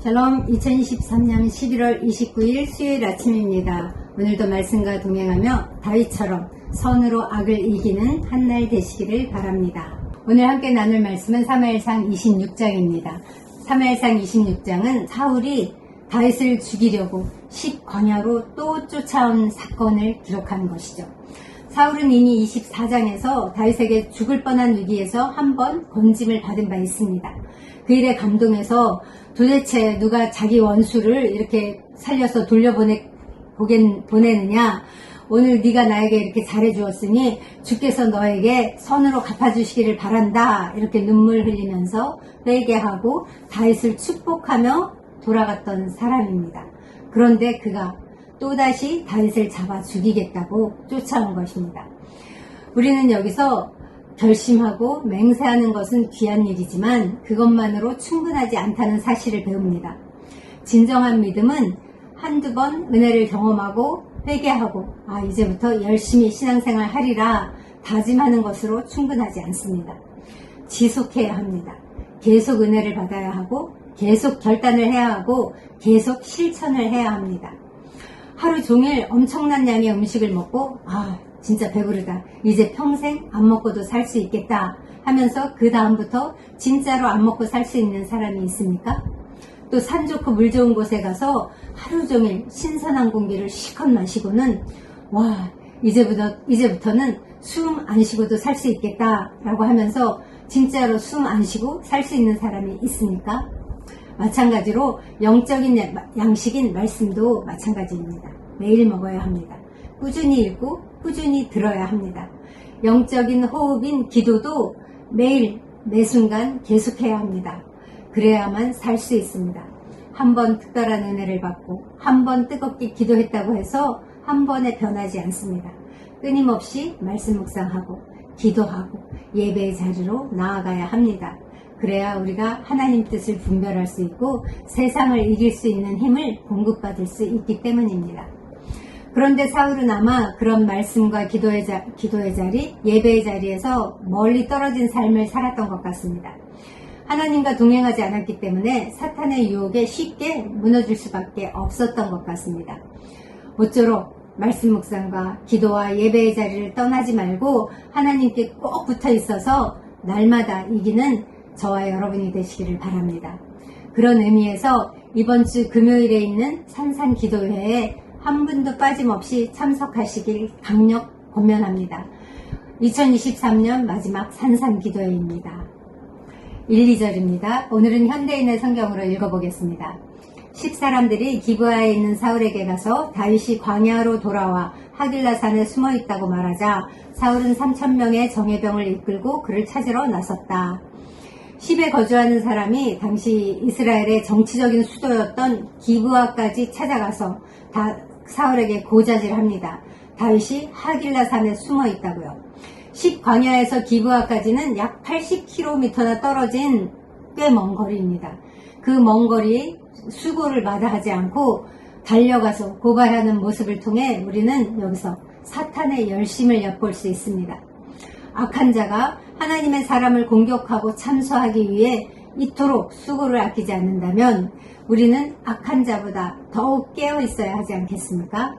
샬롬. 2023년 11월 29일 수요일 아침입니다. 오늘도 말씀과 동행하며 다윗처럼 선으로 악을 이기는 한 날 되시기를 바랍니다. 오늘 함께 나눌 말씀은 사무엘상 26장입니다. 사무엘상 26장은 사울이 다윗을 죽이려고 10광야로 또 쫓아온 사건을 기록하는 것이죠. 사울은 이미 24장에서 다윗에게 죽을 뻔한 위기에서 한 번 건짐을 받은 바 있습니다. 그 일에 감동해서 도대체 누가 자기 원수를 이렇게 살려서 보내느냐. 오늘 네가 나에게 이렇게 잘해주었으니 주께서 너에게 선으로 갚아주시기를 바란다. 이렇게 눈물 흘리면서 회개하고 다윗을 축복하며 돌아갔던 사람입니다. 그런데 그가 또다시 다윗을 잡아 죽이겠다고 쫓아온 것입니다. 우리는 여기서 결심하고 맹세하는 것은 귀한 일이지만 그것만으로 충분하지 않다는 사실을 배웁니다. 진정한 믿음은 한두 번 은혜를 경험하고 회개하고 이제부터 열심히 신앙생활 하리라 다짐하는 것으로 충분하지 않습니다. 지속해야 합니다. 계속 은혜를 받아야 하고 계속 결단을 해야 하고 계속 실천을 해야 합니다. 하루 종일 엄청난 양의 음식을 먹고 진짜 배부르다. 이제 평생 안 먹고도 살 수 있겠다 하면서 그 다음부터 진짜로 안 먹고 살 수 있는 사람이 있습니까? 또 산 좋고 물 좋은 곳에 가서 하루 종일 신선한 공기를 실컷 마시고는 이제부터는 숨 안 쉬고도 살 수 있겠다 라고 하면서 진짜로 숨 안 쉬고 살 수 있는 사람이 있습니까? 마찬가지로 영적인 양식인 말씀도 마찬가지입니다. 매일 먹어야 합니다. 꾸준히 읽고 꾸준히 들어야 합니다. 영적인 호흡인 기도도 매일 매 순간 계속해야 합니다. 그래야만 살 수 있습니다. 한 번 특별한 은혜를 받고 한 번 뜨겁게 기도했다고 해서 한 번에 변하지 않습니다. 끊임없이 말씀 묵상하고 기도하고 예배의 자리로 나아가야 합니다. 그래야 우리가 하나님 뜻을 분별할 수 있고 세상을 이길 수 있는 힘을 공급받을 수 있기 때문입니다. 그런데 사울은 아마 그런 말씀과 기도의 자리, 예배의 자리에서 멀리 떨어진 삶을 살았던 것 같습니다. 하나님과 동행하지 않았기 때문에 사탄의 유혹에 쉽게 무너질 수밖에 없었던 것 같습니다. 모쪼록 말씀 묵상과 기도와 예배의 자리를 떠나지 말고 하나님께 꼭 붙어 있어서 날마다 이기는 저와 여러분이 되시기를 바랍니다. 그런 의미에서 이번 주 금요일에 있는 산상기도회에 한 분도 빠짐없이 참석하시길 강력 권면합니다. 2023년 마지막 산상기도회입니다. 1, 2절입니다. 오늘은 현대인의 성경으로 읽어보겠습니다. 10사람들이 기브아에 있는 사울에게 가서 다윗이 광야로 돌아와 하길라산에 숨어있다고 말하자 사울은 3,000명의 정예병을 이끌고 그를 찾으러 나섰다. 10에 거주하는 사람이 당시 이스라엘의 정치적인 수도였던 기브아까지 찾아가서 사울에게 고자질합니다. 다윗이 하길라산에 숨어 있다고요. 10 광야에서 기브아까지는 약 80km나 떨어진 꽤 먼 거리입니다. 그 먼 거리 수고를 마다하지 않고 달려가서 고발하는 모습을 통해 우리는 여기서 사탄의 열심을 엿볼 수 있습니다. 악한 자가 하나님의 사람을 공격하고 참소하기 위해 이토록 수고를 아끼지 않는다면 우리는 악한 자보다 더욱 깨어 있어야 하지 않겠습니까?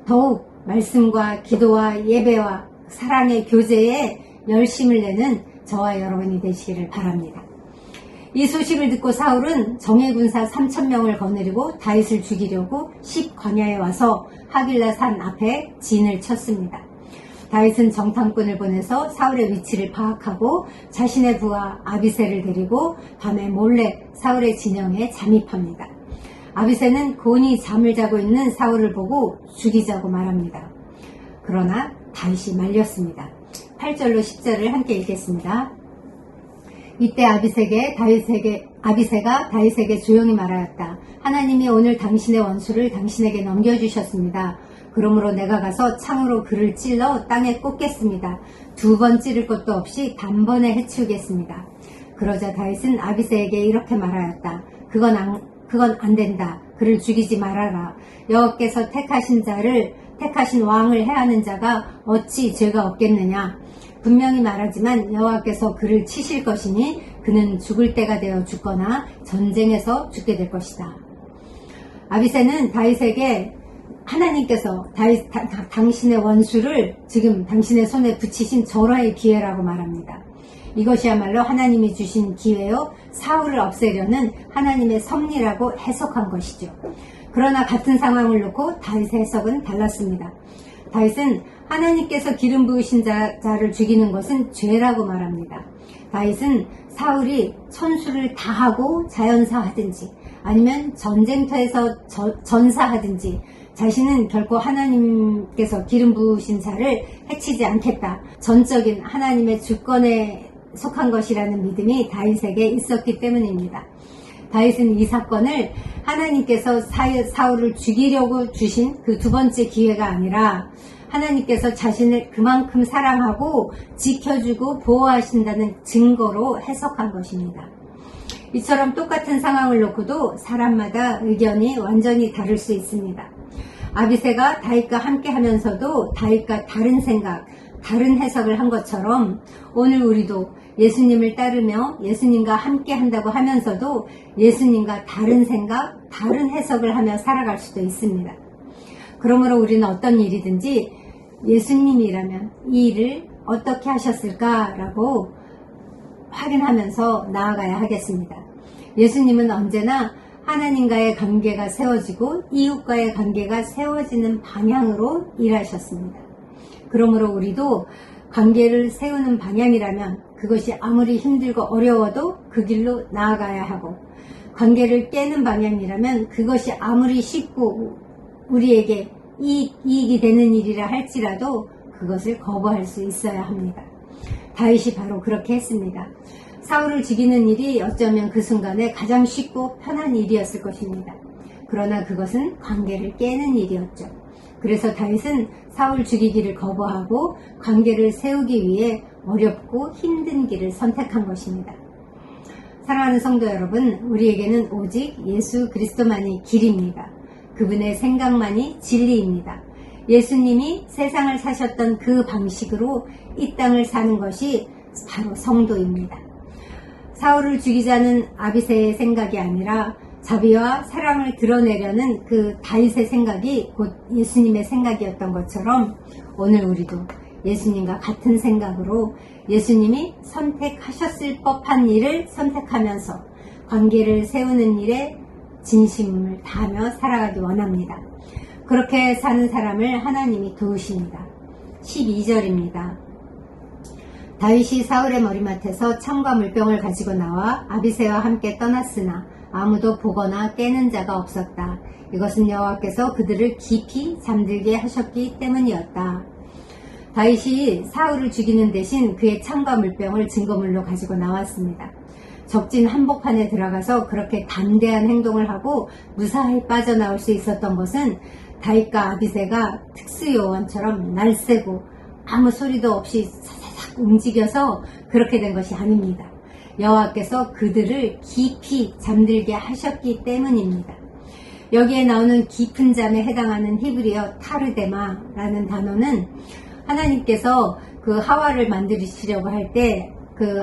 더욱 말씀과 기도와 예배와 사랑의 교제에 열심을 내는 저와 여러분이 되시기를 바랍니다. 이 소식을 듣고 사울은 정예군사 3,000명을 거느리고 다윗을 죽이려고 10 광야에 와서 하길라 산 앞에 진을 쳤습니다. 다윗은 정탐꾼을 보내서 사울의 위치를 파악하고 자신의 부하 아비새를 데리고 밤에 몰래 사울의 진영에 잠입합니다. 아비새는 곤히 잠을 자고 있는 사울을 보고 죽이자고 말합니다. 그러나 다윗이 말렸습니다. 8절로 10절을 함께 읽겠습니다. 이때 아비새가 다윗에게 조용히 말하였다. 하나님이 오늘 당신의 원수를 당신에게 넘겨주셨습니다. 그러므로 내가 가서 창으로 그를 찔러 땅에 꽂겠습니다. 2번 찌를 것도 없이 단번에 해치우겠습니다. 그러자 다윗은 아비새에게 이렇게 말하였다. 그건 안 된다. 그를 죽이지 말아라. 여호와께서 택하신 왕을 해하는 자가 어찌 죄가 없겠느냐. 분명히 말하지만 여호와께서 그를 치실 것이니 그는 죽을 때가 되어 죽거나 전쟁에서 죽게 될 것이다. 아비새는 다윗에게 하나님께서 당신의 원수를 지금 당신의 손에 붙이신 절호의 기회라고 말합니다. 이것이야말로 하나님이 주신 기회요, 사울을 없애려는 하나님의 섭리라고 해석한 것이죠. 그러나 같은 상황을 놓고 다윗의 해석은 달랐습니다. 다윗은 하나님께서 기름 부으신 자를 죽이는 것은 죄라고 말합니다. 다윗은 사울이 천수를 다하고 자연사하든지 아니면 전쟁터에서 전사하든지 자신은 결코 하나님께서 기름 부으신 자를 해치지 않겠다. 전적인 하나님의 주권에 속한 것이라는 믿음이 다윗에게 있었기 때문입니다. 다윗은 이 사건을 하나님께서 사울을 죽이려고 주신 그 두 번째 기회가 아니라 하나님께서 자신을 그만큼 사랑하고 지켜주고 보호하신다는 증거로 해석한 것입니다. 이처럼 똑같은 상황을 놓고도 사람마다 의견이 완전히 다를 수 있습니다. 아비새가 다윗과 함께 하면서도 다윗과 다른 생각, 다른 해석을 한 것처럼 오늘 우리도 예수님을 따르며 예수님과 함께 한다고 하면서도 예수님과 다른 생각, 다른 해석을 하며 살아갈 수도 있습니다. 그러므로 우리는 어떤 일이든지 예수님이라면 이 일을 어떻게 하셨을까라고 확인하면서 나아가야 하겠습니다. 예수님은 언제나 하나님과의 관계가 세워지고 이웃과의 관계가 세워지는 방향으로 일하셨습니다. 그러므로 우리도 관계를 세우는 방향이라면 그것이 아무리 힘들고 어려워도 그 길로 나아가야 하고, 관계를 깨는 방향이라면 그것이 아무리 쉽고 우리에게 이익이 되는 일이라 할지라도 그것을 거부할 수 있어야 합니다. 다윗이 바로 그렇게 했습니다. 사울을 죽이는 일이 어쩌면 그 순간에 가장 쉽고 편한 일이었을 것입니다. 그러나 그것은 관계를 깨는 일이었죠. 그래서 다윗은 사울 죽이기를 거부하고 관계를 세우기 위해 어렵고 힘든 길을 선택한 것입니다. 사랑하는 성도 여러분, 우리에게는 오직 예수 그리스도만이 길입니다. 그분의 생각만이 진리입니다. 예수님이 세상을 사셨던 그 방식으로 이 땅을 사는 것이 바로 성도입니다. 사울을 죽이자는 아비새의 생각이 아니라 자비와 사랑을 드러내려는 그 다윗의 생각이 곧 예수님의 생각이었던 것처럼 오늘 우리도 예수님과 같은 생각으로 예수님이 선택하셨을 법한 일을 선택하면서 관계를 세우는 일에 진심을 다하며 살아가기 원합니다. 그렇게 사는 사람을 하나님이 도우십니다. 12절입니다. 다윗이 사울의 머리맡에서 창과 물병을 가지고 나와 아비새와 함께 떠났으나 아무도 보거나 깨는 자가 없었다. 이것은 여호와께서 그들을 깊이 잠들게 하셨기 때문이었다. 다윗이 사울을 죽이는 대신 그의 창과 물병을 증거물로 가지고 나왔습니다. 적진 한복판에 들어가서 그렇게 담대한 행동을 하고 무사히 빠져나올 수 있었던 것은 다윗과 아비새가 특수요원처럼 날쌔고 아무 소리도 없이 사사삭 움직여서 그렇게 된 것이 아닙니다. 여호와께서 그들을 깊이 잠들게 하셨기 때문입니다. 여기에 나오는 깊은 잠에 해당하는 히브리어 타르데마라는 단어는 하나님께서 그 하와를 만드시려고 할 때 그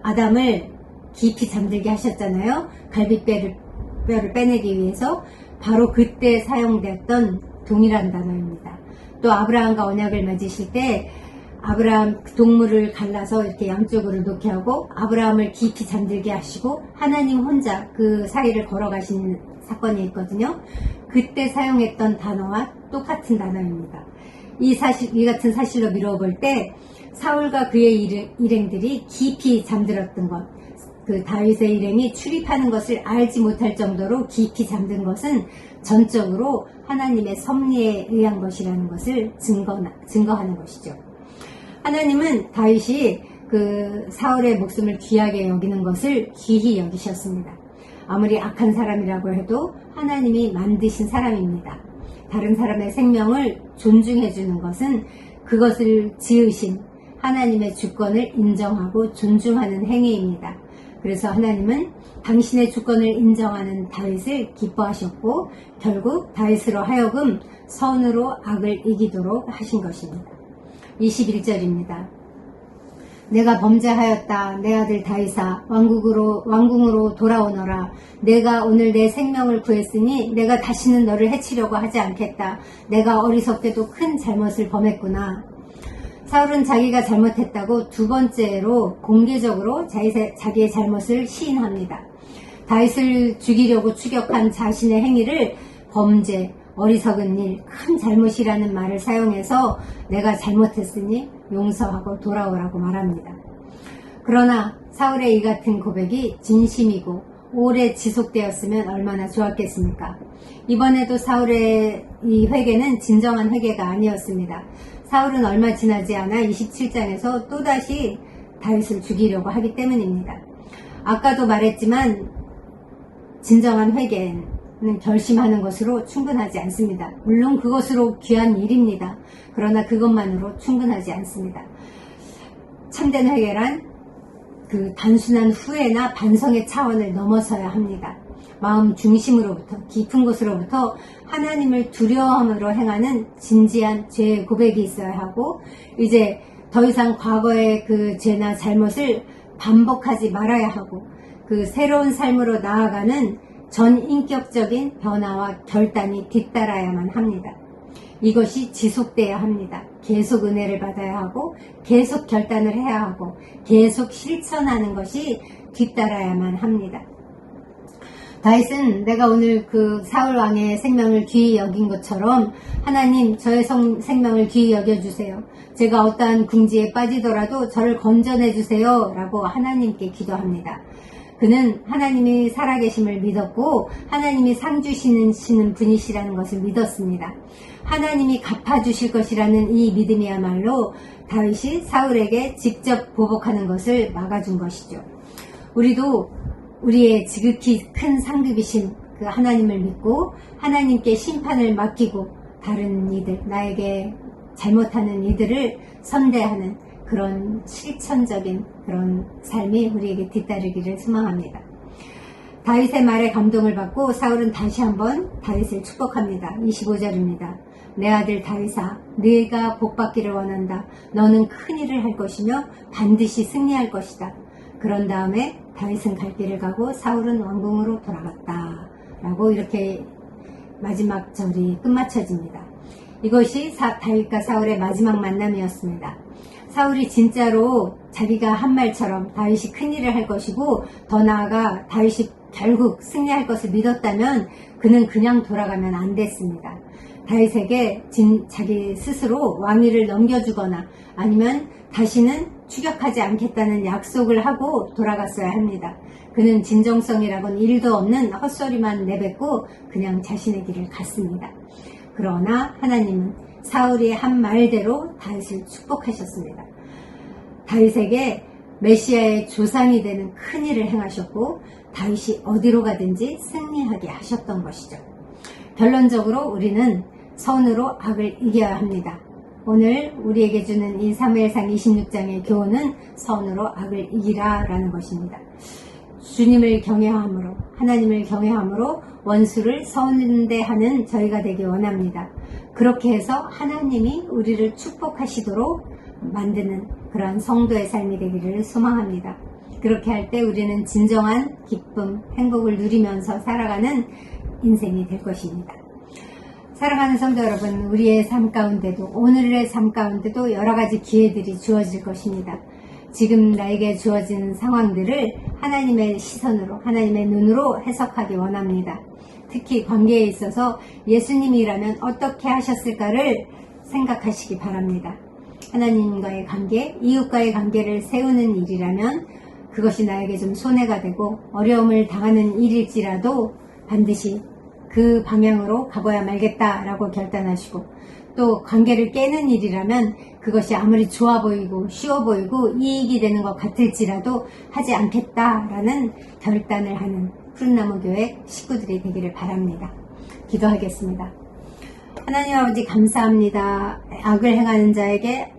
아담을 깊이 잠들게 하셨잖아요. 갈비뼈를 빼내기 위해서. 바로 그때 사용됐던 동일한 단어입니다. 또 아브라함과 언약을 맺으실 때 아브라함 동물을 갈라서 이렇게 양쪽으로 놓게 하고 아브라함을 깊이 잠들게 하시고 하나님 혼자 그 사이를 걸어가시는 사건이 있거든요. 그때 사용했던 단어와 똑같은 단어입니다. 이 같은 사실로 미루어 볼 때 사울과 그의 일행들이 깊이 잠들었던 것, 그 다윗의 일행이 출입하는 것을 알지 못할 정도로 깊이 잠든 것은 전적으로 하나님의 섭리에 의한 것이라는 것을 증거하는 것이죠. 하나님은 다윗이 그 사울의 목숨을 귀하게 여기는 것을 귀히 여기셨습니다. 아무리 악한 사람이라고 해도 하나님이 만드신 사람입니다. 다른 사람의 생명을 존중해 주는 것은 그것을 지으신 하나님의 주권을 인정하고 존중하는 행위입니다. 그래서 하나님은 당신의 주권을 인정하는 다윗을 기뻐하셨고 결국 다윗으로 하여금 선으로 악을 이기도록 하신 것입니다. 21절입니다. 내가 범죄하였다. 내 아들 다윗아 왕궁으로 돌아오너라. 내가 오늘 내 생명을 구했으니 내가 다시는 너를 해치려고 하지 않겠다. 내가 어리석게도 큰 잘못을 범했구나. 사울은 자기가 잘못했다고 두 번째로 공개적으로 자기의 잘못을 시인합니다. 다윗을 죽이려고 추격한 자신의 행위를 범죄, 어리석은 일, 큰 잘못이라는 말을 사용해서 내가 잘못했으니 용서하고 돌아오라고 말합니다. 그러나 사울의 이 같은 고백이 진심이고 오래 지속되었으면 얼마나 좋았겠습니까? 이번에도 사울의 이 회개는 진정한 회개가 아니었습니다. 사울은 얼마 지나지 않아 27장에서 또다시 다윗을 죽이려고 하기 때문입니다. 아까도 말했지만 진정한 회개는 결심하는 것으로 충분하지 않습니다. 물론 그것으로 귀한 일입니다. 그러나 그것만으로 충분하지 않습니다. 참된 회개란 그 단순한 후회나 반성의 차원을 넘어서야 합니다. 마음 중심으로부터 깊은 곳으로부터 하나님을 두려움으로 행하는 진지한 죄의 고백이 있어야 하고 이제 더 이상 과거의 그 죄나 잘못을 반복하지 말아야 하고 그 새로운 삶으로 나아가는 전인격적인 변화와 결단이 뒤따라야만 합니다. 이것이 지속돼야 합니다. 계속 은혜를 받아야 하고 계속 결단을 해야 하고 계속 실천하는 것이 뒤따라야만 합니다. 다윗은 내가 오늘 그 사울 왕의 생명을 귀히 여긴 것처럼 하나님 저의 생명을 귀히 여겨주세요. 제가 어떠한 궁지에 빠지더라도 저를 건져내 주세요 라고 하나님께 기도합니다. 그는 하나님이 살아계심을 믿었고 하나님이 상 주시는 분이시라는 것을 믿었습니다. 하나님이 갚아주실 것이라는 이 믿음이야말로 다윗이 사울에게 직접 보복하는 것을 막아준 것이죠. 우리도 우리의 지극히 큰 상급이신 그 하나님을 믿고 하나님께 심판을 맡기고 다른 이들, 나에게 잘못하는 이들을 선대하는 그런 실천적인 그런 삶이 우리에게 뒤따르기를 소망합니다. 다윗의 말에 감동을 받고 사울은 다시 한번 다윗을 축복합니다. 25절입니다. 내 아들 다윗아, 네가 복받기를 원한다. 너는 큰 일을 할 것이며 반드시 승리할 것이다. 그런 다음에 다윗은 갈 길을 가고 사울은 왕궁으로 돌아갔다. 라고 이렇게 마지막 절이 끝마쳐집니다. 이것이 다윗과 사울의 마지막 만남이었습니다. 사울이 진짜로 자기가 한 말처럼 다윗이 큰일을 할 것이고 더 나아가 다윗이 결국 승리할 것을 믿었다면 그는 그냥 돌아가면 안 됐습니다. 다윗에게 자기 스스로 왕위를 넘겨주거나 아니면 다시는 추격하지 않겠다는 약속을 하고 돌아갔어야 합니다. 그는 진정성이라고는 1도 없는 헛소리만 내뱉고 그냥 자신의 길을 갔습니다. 그러나 하나님은 사울이 한 말대로 다윗을 축복하셨습니다. 다윗에게 메시아의 조상이 되는 큰 일을 행하셨고 다윗이 어디로 가든지 승리하게 하셨던 것이죠. 결론적으로 우리는 선으로 악을 이겨야 합니다. 오늘 우리에게 주는 이 사무엘상 26장의 교훈은 선으로 악을 이기라 라는 것입니다. 주님을 경외함으로 하나님을 경외함으로 원수를 선대하는 저희가 되기 원합니다. 그렇게 해서 하나님이 우리를 축복하시도록 만드는 그러한 성도의 삶이 되기를 소망합니다. 그렇게 할 때 우리는 진정한 기쁨, 행복을 누리면서 살아가는 인생이 될 것입니다. 사랑하는 성도 여러분, 우리의 삶 가운데도 오늘의 삶 가운데도 여러 가지 기회들이 주어질 것입니다. 지금 나에게 주어진 상황들을 하나님의 시선으로 하나님의 눈으로 해석하기 원합니다. 특히 관계에 있어서 예수님이라면 어떻게 하셨을까를 생각하시기 바랍니다. 하나님과의 관계, 이웃과의 관계를 세우는 일이라면 그것이 나에게 좀 손해가 되고 어려움을 당하는 일일지라도 반드시 그 방향으로 가봐야 말겠다라고 결단하시고 또 관계를 깨는 일이라면 그것이 아무리 좋아 보이고 쉬워 보이고 이익이 되는 것 같을지라도 하지 않겠다라는 결단을 하는 푸른나무교회 식구들이 되기를 바랍니다. 기도하겠습니다. 하나님 아버지 감사합니다. 악을 행하는 자에게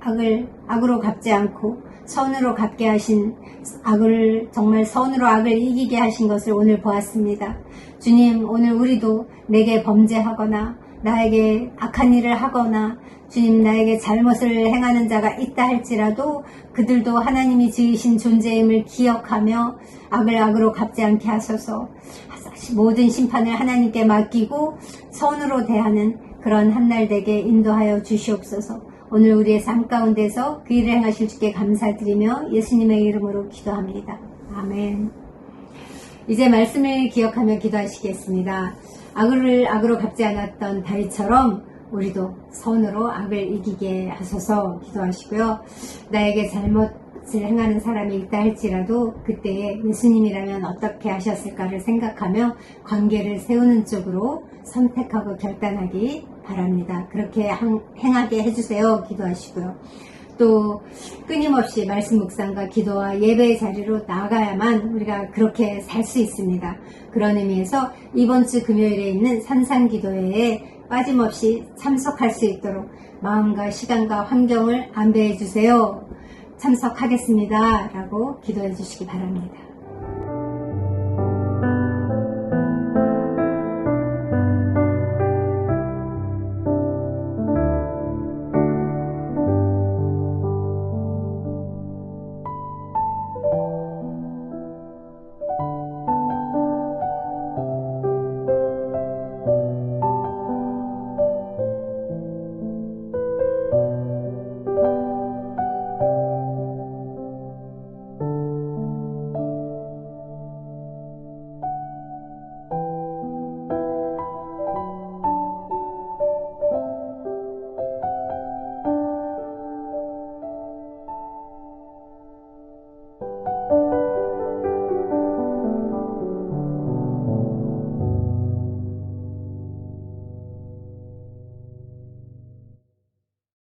악으로 갚지 않고 선으로 갚게 하신 악을 정말 선으로 악을 이기게 하신 것을 오늘 보았습니다. 주님, 오늘 우리도 내게 범죄하거나 나에게 악한 일을 하거나 주님, 나에게 잘못을 행하는 자가 있다 할지라도 그들도 하나님이 지으신 존재임을 기억하며 악을 악으로 갚지 않게 하소서. 모든 심판을 하나님께 맡기고 선으로 대하는 그런 한날 되게 인도하여 주시옵소서. 오늘 우리의 삶 가운데서 그 일을 행하실 주께 감사드리며 예수님의 이름으로 기도합니다. 아멘. 이제 말씀을 기억하며 기도하시겠습니다. 악을 악으로 갚지 않았던 다윗처럼 우리도 선으로 악을 이기게 하소서 기도하시고요. 나에게 잘못을 행하는 사람이 있다 할지라도 그때에 예수님이라면 어떻게 하셨을까를 생각하며 관계를 세우는 쪽으로 선택하고 결단하기 바랍니다. 그렇게 행하게 해주세요 기도하시고요. 또 끊임없이 말씀 묵상과 기도와 예배의 자리로 나가야만 우리가 그렇게 살 수 있습니다. 그런 의미에서 이번 주 금요일에 있는 산상기도회에 빠짐없이 참석할 수 있도록 마음과 시간과 환경을 안배해 주세요. 참석하겠습니다 라고 기도해 주시기 바랍니다.